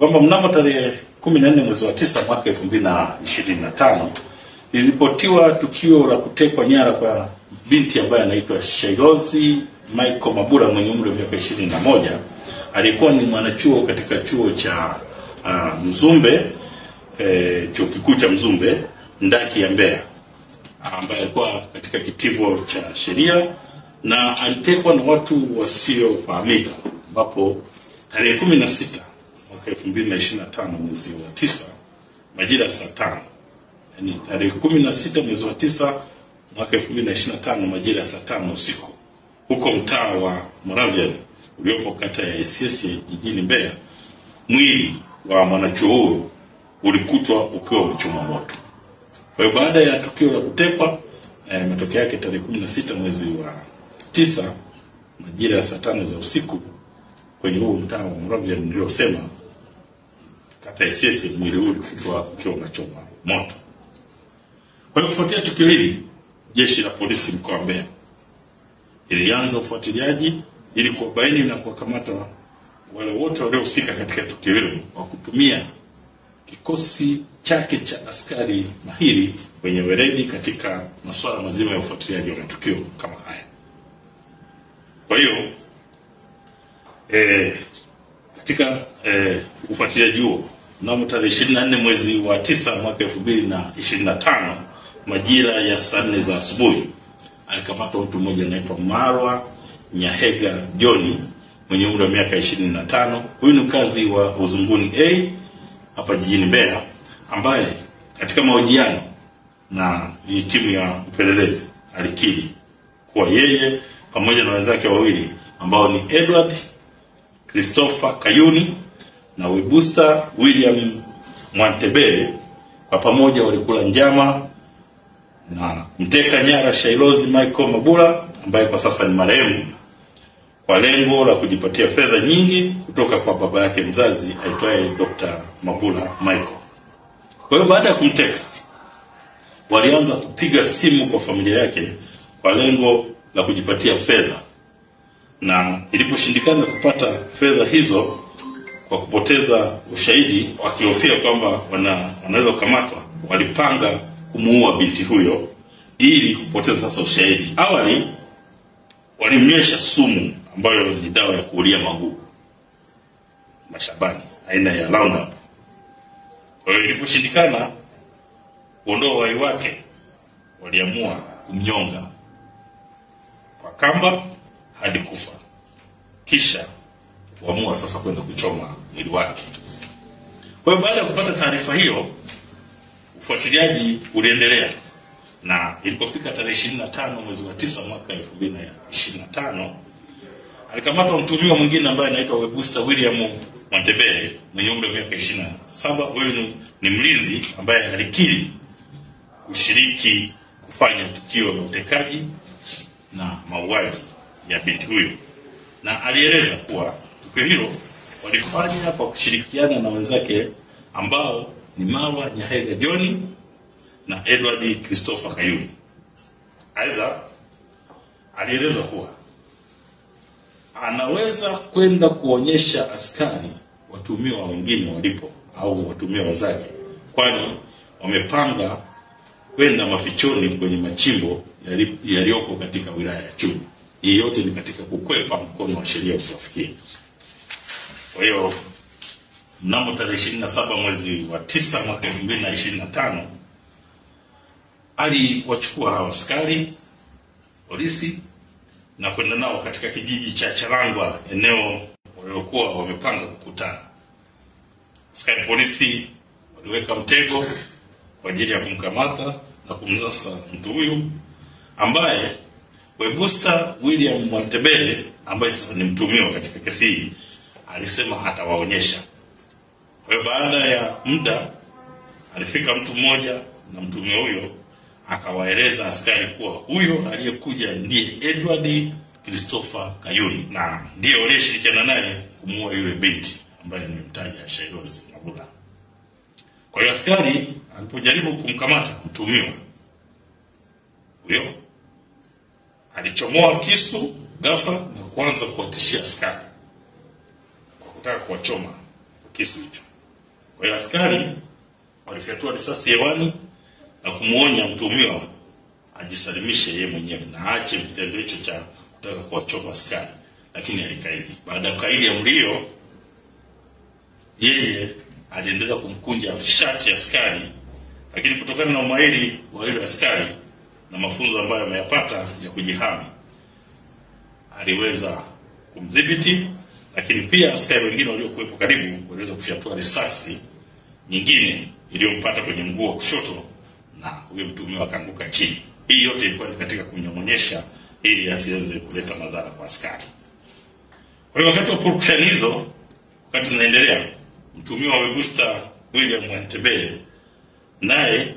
kwamba mnamo tarehe 14 mwezi wa 9 mwaka 2025 lilipotiwa tukio la kutekwa nyara kwa binti ambaye anaitwa Shailozi Michael Mabula mwenye umri wa miaka 21. Alikuwa ni mwanachuo katika chuo cha Mzumbe, chuo kikuu cha Mzumbe ndaki ya Mbeya, ambaye alikuwa katika kitivo cha sheria na alitekwa na watu wasiofahamika, ambapo tarehe 16 mwaka 2025 mwezi wa 9 majira saa 5, yani tarehe 16 mwezi wa 9 mwaka 2025 majira saa 5 usiku, huko mtaa wa Moravian uliopo kata ya SS jijini Mbeya, mwili wa mwanachuo huo ulikutwa ukiwa umechomwa moto. Kwa hiyo baada ya tukio la kutekwa, matokeo yake tarehe 16 mwezi wa 9 majira ya saa 5 za usiku kwenye huo mtaa wa Moravian niliosema, kata ya SS, mwili huu ulikutwa ukiwa unachomwa moto. Kwa hiyo kufuatia tukio hili, jeshi la polisi mkoa wa Mbeya ilianza ufuatiliaji ili kuwabaini na kuwakamata wale wote waliohusika katika tukio hilo kwa kutumia kikosi chake cha askari mahiri wenye weledi katika masuala mazima ya ufuatiliaji wa matukio kama haya. Kwa hiyo katika ufuatiliaji huo, mnamo tarehe 24 mwezi wa 9 mwaka 2025 majira ya saa 4 za asubuhi alikamatwa mtu mmoja anaitwa Marwa Nyahega John mwenye umri wa miaka 25. Huyu ni mkazi wa Uzunguni A hapa jijini Mbeya, ambaye katika mahojiano na timu ya upelelezi alikiri kuwa yeye pamoja na wenzake wawili ambao ni Edward Christopher Kayuni na Webusta William Mwantebele kwa pamoja walikula njama na kumteka nyara Shailozi Michael Mabula ambaye kwa sasa ni marehemu, kwa lengo la kujipatia fedha nyingi kutoka kwa baba yake mzazi aitwaye Dr. Mabula Michael. Kwa hiyo baada ya kumteka, walianza kupiga simu kwa familia yake kwa lengo la kujipatia fedha, na iliposhindikana kupata fedha hizo kwa kupoteza ushahidi, wakihofia kwamba wanaweza kukamatwa, walipanga kumuua binti huyo ili kupoteza sasa ushahidi. Awali walimnyesha sumu ambayo ni dawa ya kuulia magugu mashambani aina ya Roundup. Kwa hiyo iliposhindikana kuondoa uhai wake, waliamua kumnyonga kwa kamba hadi kufa, kisha kuamua sasa kwenda kuchoma mwili wake. Kwa hiyo baada ya kupata taarifa hiyo, ufuatiliaji uliendelea, na ilipofika tarehe 25 mwezi wa 9 mwaka 2025 alikamatwa mtuhumiwa mwingine ambaye anaitwa Webusta William Mwantebele mwenye umri wa miaka 27. Huyu ni mlinzi ambaye alikiri kushiriki kufanya tukio la utekaji na mauaji ya binti huyo, na alieleza kuwa tukio hilo walifanya kwa kushirikiana na wenzake ambao ni Marwa Nyahega John na Edward Christopher Kayuni. Aidha, alieleza kuwa anaweza kwenda kuonyesha askari watuhumiwa wengine walipo au watuhumiwa wenzake, kwani wamepanga kwenda mafichoni kwenye machimbo yaliyoko katika wilaya ya Chunya. Hii yote ni katika kukwepa mkono wa sheria usiwafikie. Kwa hiyo mnamo tarehe 27 mwezi wa 9 mwaka 2025 aliwachukua hawa askari polisi na kwenda nao katika kijiji cha Charangwa, eneo waliokuwa wamepanga kukutana. Askari polisi waliweka mtego kwa ajili ya kumkamata na kumnasa mtu huyu ambaye Webusta William Mwantebele, ambaye sasa ni mtuhumiwa katika kesi hii, alisema atawaonyesha. Kwa hiyo baada ya muda alifika mtu mmoja na mtuhumiwa huyo akawaeleza askari kuwa huyo aliyekuja ndiye Edward Christopher Kayuni na ndiye waliyeshirikiana naye kumuua yule binti ambaye nimemtaja, Shailozi Mabula. Kwa hiyo askari alipojaribu kumkamata mtuhumiwa huyo, alichomoa kisu ghafla na kuanza kuwatishia askari kwa kutaka kuwachoma kisu hicho. Kwa hiyo askari walifyatua risasi hewani na kumuonya mtuhumiwa ajisalimishe yeye mwenyewe na aache kitendo hicho cha kutaka kuwachoma askari, lakini alikaidi. Baada ya kukaidi amri hiyo, yeye aliendelea kumkunja shati ya askari, lakini kutokana na umahiri wa yule askari na mafunzo ambayo ameyapata ya kujihami, aliweza kumdhibiti. Lakini pia askari wengine waliokuwepo karibu waliweza kufyatua risasi nyingine iliyompata kwenye mguu wa kushoto na huyo mtuhumiwa akaanguka chini. Hii yote ilikuwa ni katika kumnyong'onyesha ili asiweze kuleta madhara kwa askari. Kwa hiyo wakati wa purukushani hizo, wakati zinaendelea, mtuhumiwa wa Webuster William Mwantebele naye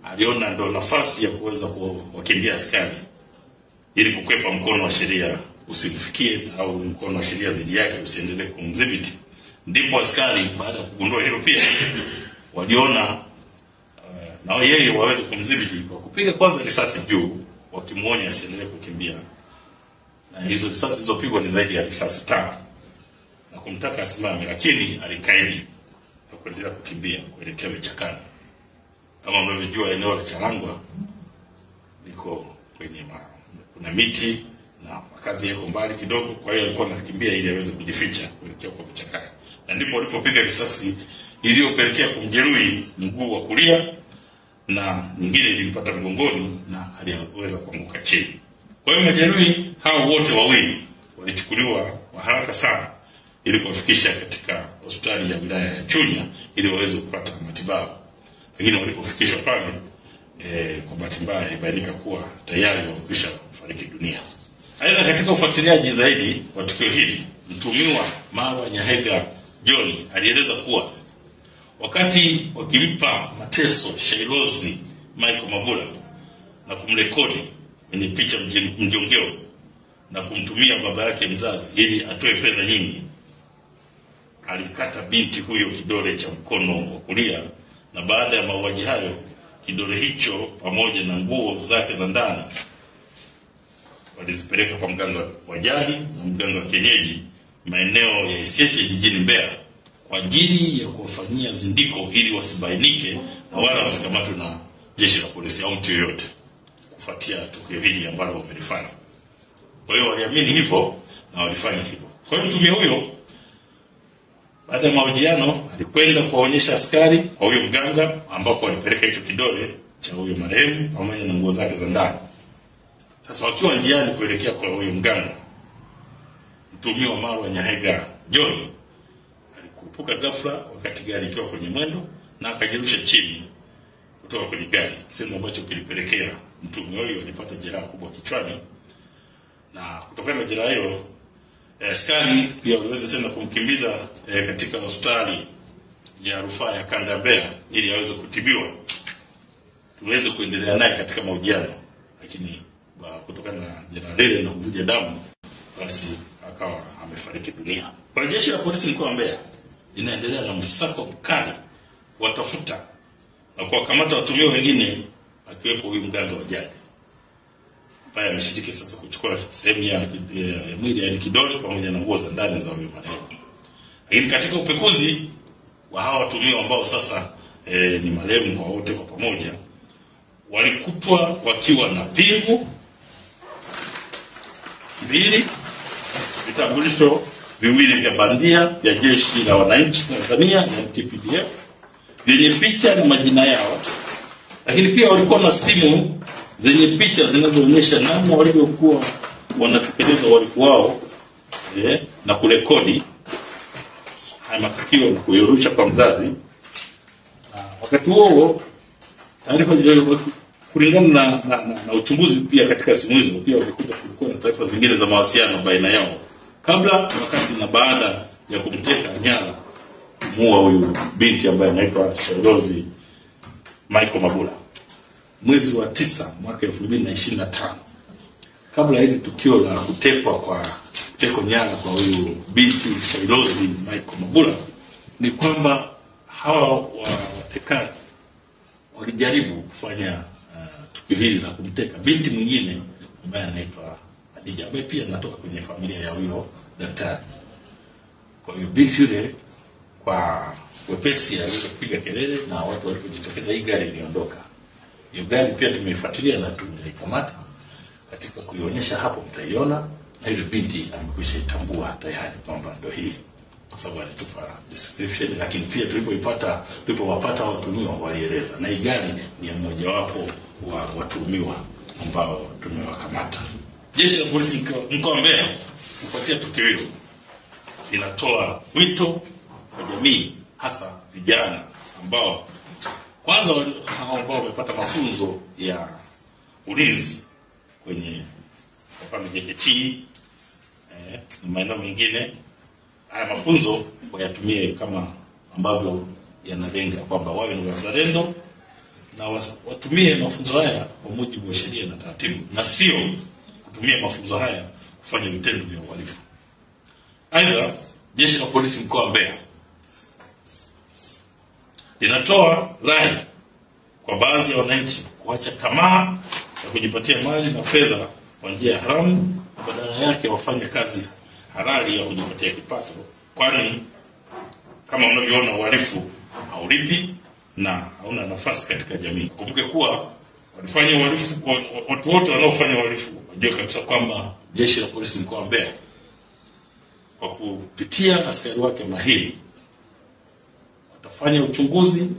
aliona ndo nafasi ya kuweza kuwakimbia askari ili kukwepa mkono wa sheria usifikie au mkono wa sheria dhidi yake usiendelee kumdhibiti. Ndipo askari baada ya kugundua hilo pia waliona na yeye waweze kumdhibiti kwa kupiga kwanza risasi juu, wakimuonya asiendelee kukimbia. Na hizo risasi zilizopigwa ni zaidi ya risasi 3 na kumtaka asimame, lakini alikaidi na kuendelea kukimbia kuelekea vichakani. Kama mnavyojua, eneo la Charangwa liko kwenye kuna miti na makazi yako mbali kidogo, kwa hiyo alikuwa anakimbia ili aweze kujificha kuelekea kwa vichakani. Na ndipo alipopiga risasi iliyopelekea kumjeruhi mguu wa kulia na nyingine ilimpata mgongoni na aliweza kuanguka chini. Kwa hiyo majeruhi hao wote wawili walichukuliwa kwa haraka sana ili kuwafikisha katika hospitali ya wilaya ya Chunya ili waweze kupata matibabu. Lakini walipofikishwa pale, kwa bahati mbaya ilibainika kuwa tayari wamekwisha fariki dunia. Aidha, katika ufuatiliaji zaidi wa tukio hili, mtuhumiwa Marwa Nyahega John alieleza kuwa wakati wakimpa mateso Shailozi Michael Mabula na kumrekodi kwenye picha mjongeo na kumtumia baba yake mzazi ili atoe fedha nyingi, alimkata binti huyo kidole cha mkono wa kulia, na baada ya mauaji hayo kidole hicho pamoja na nguo zake za ndani walizipeleka kwa mganga wa jadi na mganga wa kienyeji maeneo ya Isyesye jijini Mbeya kwa ajili ya kuwafanyia zindiko ili wasibainike na wala wasikamatwe na jeshi la polisi au mtu yoyote kufuatia tukio hili ambalo wamelifanya. Kwa hiyo waliamini hivyo na walifanya hivyo. Kwa hiyo mtumia huyo baada ya mahojiano alikwenda kuwaonyesha askari kwa huyo mganga ambako walipeleka hicho kidole cha huyo marehemu pamoja na nguo zake za ndani. Sasa wakiwa njiani kuelekea kwa huyo mganga, mtuhumiwa Marwa Nyahega John alikupuka ghafla wakati gari ikiwa kwenye mwendo na akajirusha chini kutoka kwenye gari, kitendo ambacho kilipelekea mtuhumiwa huyo alipata jeraha kubwa kichwani. Na kutokana na jeraha hilo, askari pia waliweza tena kumkimbiza katika hospitali ya rufaa ya kanda ya Mbeya ili aweze kutibiwa, tuweze kuendelea naye katika mahojiano, lakini kutokana na jeraha lile na kuvuja damu basi akawa amefariki dunia. Kwa jeshi la polisi mkoa wa Mbeya linaendelea na msako mkali watafuta na kuwakamata watuhumiwa wengine akiwepo huyu mganga wa jadi ambaye ameshiriki sasa kuchukua sehemu ya mwili ya kidole pamoja na nguo za ndani za huyo marehemu. Lakini katika upekuzi wa hawa watuhumiwa ambao sasa ni marehemu kwa wote kwa pamoja, walikutwa wakiwa na pingu 2, vitambulisho 2 vya bandia vya Jeshi la Wananchi Tanzania ya TPDF vyenye picha na majina yao, lakini pia walikuwa na simu zenye picha zinazoonyesha namna walivyokuwa wanatekeleza uhalifu wao na kurekodi haya matukio na kuyorusha kwa mzazi. Wakati huo taarifa kulingana na uchunguzi pia katika simu hizo pia walikuta kulikuwa na taarifa zingine za mawasiliano baina yao kabla, wakati na baada ya kumteka nyara muua huyu binti ambaye anaitwa Shailozi Michael Mabula mwezi wa 9 mwaka 2025. Kabla hili tukio la kuteko nyara kwa huyu binti Shailozi Michael Mabula, ni kwamba hawa watekaji walijaribu kufanya tukio hili la kumteka binti mwingine ambaye anaitwa Adija, ambaye pia anatoka kwenye familia ya huyo daktari. Kwa hiyo binti yule kwa wepesi aliweza kupiga kelele na watu walipojitokeza hii gari iliondoka. Hiyo gari pia tumeifuatilia na tumeikamata. Katika kuionyesha hapo mtaiona, na ile binti amekwisha itambua tayari kwamba ndio hii, kwa sababu alitupa description. Lakini pia tulipowapata watuhumiwa walieleza, na hii gari ni mmoja wapo wa watuhumiwa ambao tumewakamata. Jeshi la polisi mkoa wa Mbeya kufuatia tukio hilo linatoa wito kwa jamii, hasa vijana ambao kwanza ambao wamepata mafunzo ya ulinzi kwenye mfano JKT maeneo mengine. Haya mafunzo wayatumie kama ambavyo yanalenga kwamba wawe ni wazalendo, na watumie mafunzo haya kwa mujibu wa sheria na taratibu, na sio kutumia mafunzo haya kufanya vitendo vya uhalifu. Aidha, jeshi la polisi mkoa wa Mbeya linatoa rai kwa baadhi ya wananchi kuacha tamaa ya kujipatia mali na fedha kwa njia ya haramu, badala yake wafanye kazi halali ya kujipatia kipato, kwani kama mnavyoona uhalifu haulipi na hauna nafasi katika jamii. Kumbuke kuwa wanafanya uhalifu, watu wote wanaofanya uhalifu wajue kabisa kwamba jeshi la polisi mkoa wa Mbeya kwa kupitia askari wake mahiri watafanya uchunguzi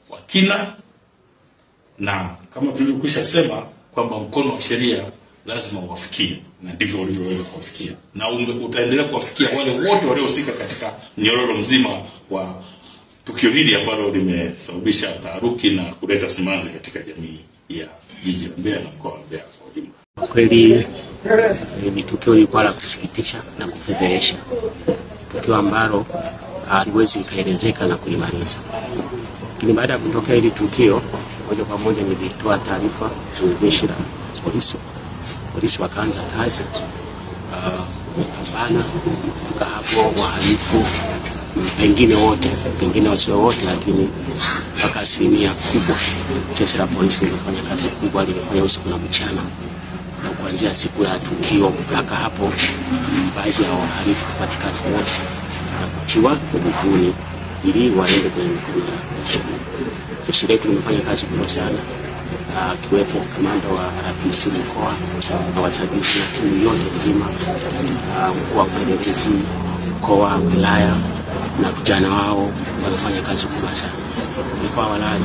wa kina, na kama tulivyokwisha sema kwamba mkono wa sheria lazima uwafikie, na ndivyo ulivyoweza kuwafikia, na utaendelea kuwafikia wale wote waliohusika katika mnyororo mzima wa tukio hili ambalo limesababisha taharuki na kuleta simanzi katika jamii ya jiji la Mbeya na mkoa wa Mbeya kwa ujumla. Kweli ni tukio lilikuwa la kusikitisha na kufedhehesha, tukio ambalo haliwezi kaelezeka na kulimaliza. Lakini baada ya kutokea hili tukio, moja kwa moja nilitoa taarifa kwa jeshi la polisi. Polisi wakaanza kazi, wamepambana mpaka hapo wahalifu pengine wasio wote, lakini mpaka asilimia kubwa jeshi la polisi lilifanya kazi kubwa, lilifanya usiku na mchana. Kuanzia siku ya tukio mpaka hapo, baadhi ya wahalifu kupatikana wote na kutiwa nguvuni ili waende kwenye mikono ya sheria. Jeshi letu limefanya kazi kubwa sana, akiwepo kamanda wa RPC mkoa na wasaidizi na timu yote nzima, mkuu wa upelelezi mkoa, wilaya na vijana wao wanafanya kazi kubwa sana. Walikuwa walali,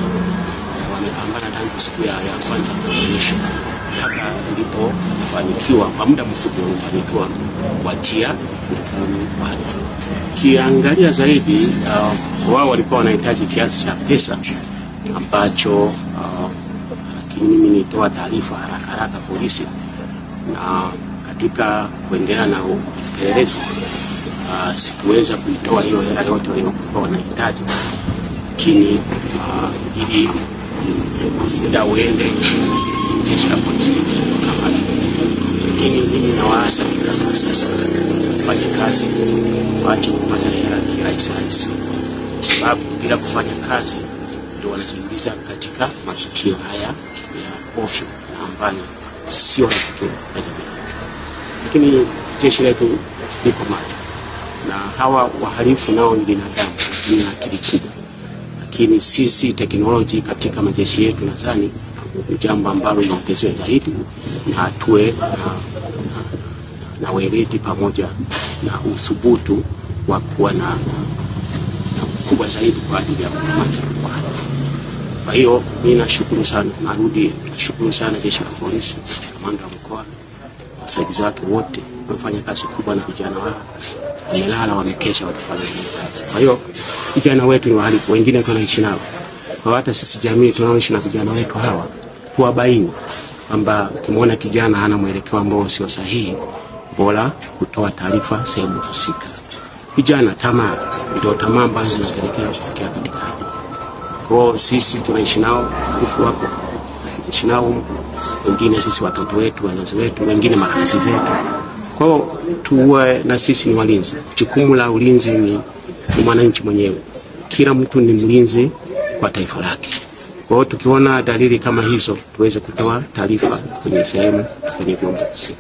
wamepambana tangu siku ya kwanza mpaka mwisho, mpaka ilipofanikiwa kwa muda mfupi wamefanikiwa kuwatia nguvuni wahalifu. Kiangalia zaidi, wao walikuwa wanahitaji kiasi cha pesa ambacho mimi nitoa taarifa haraka polisi, na katika kuendelea na upelelezi sikuweza kuitoa hiyo hela yote waliokuwa wanahitaji, lakini ili muda uende jeshi la polisi kama lakini mimi nawaasa vijana sasa kufanya kazi, waache kupata hela kirahisi, sababu bila kufanya kazi ndio wanajiingiza katika matukio haya ya ofyo ambayo sio rafiki na jamii. Lakini jeshi letu liko macho, na hawa wahalifu nao ni binadamu, ni akili kubwa. Lakini sisi teknolojia katika majeshi yetu nadhani ni jambo ambalo linaongezewa zaidi, na tuwe na weledi pamoja na uthubutu wa kuwa na kubwa zaidi kwa ajili ya kukamata wahalifu. Kwa hiyo mimi nashukuru sana, nashukuru sana jeshi la polisi, kamanda wa mkoa, wasaidizi wake wote wamefanya kazi kubwa, na vijana wao wamelala wamekesha wakifanya kazi. Kwa hiyo vijana wetu ni wahalifu, wengine tunaishi nao. Kwa hata sisi jamii tunaoishi na vijana wetu hawa, tuwabaini kwamba ukimwona kijana hana mwelekeo ambao sio sahihi, bora kutoa taarifa sehemu husika. Vijana ndio tamaa ambazo zinapelekea kufikia katika hali. Kwa sisi tunaishi nao, wahalifu wako tunaishi nao, wengine sisi watoto wetu, wazazi wetu, wengine marafiki zetu. Kwa tuwe na sisi ni walinzi. Jukumu la ulinzi ni mwananchi mwenyewe. Kila mtu ni mlinzi kwa taifa lake. Kwa hiyo tukiona dalili kama hizo, tuweze kutoa taarifa kwenye sehemu, kwenye vyombo husika.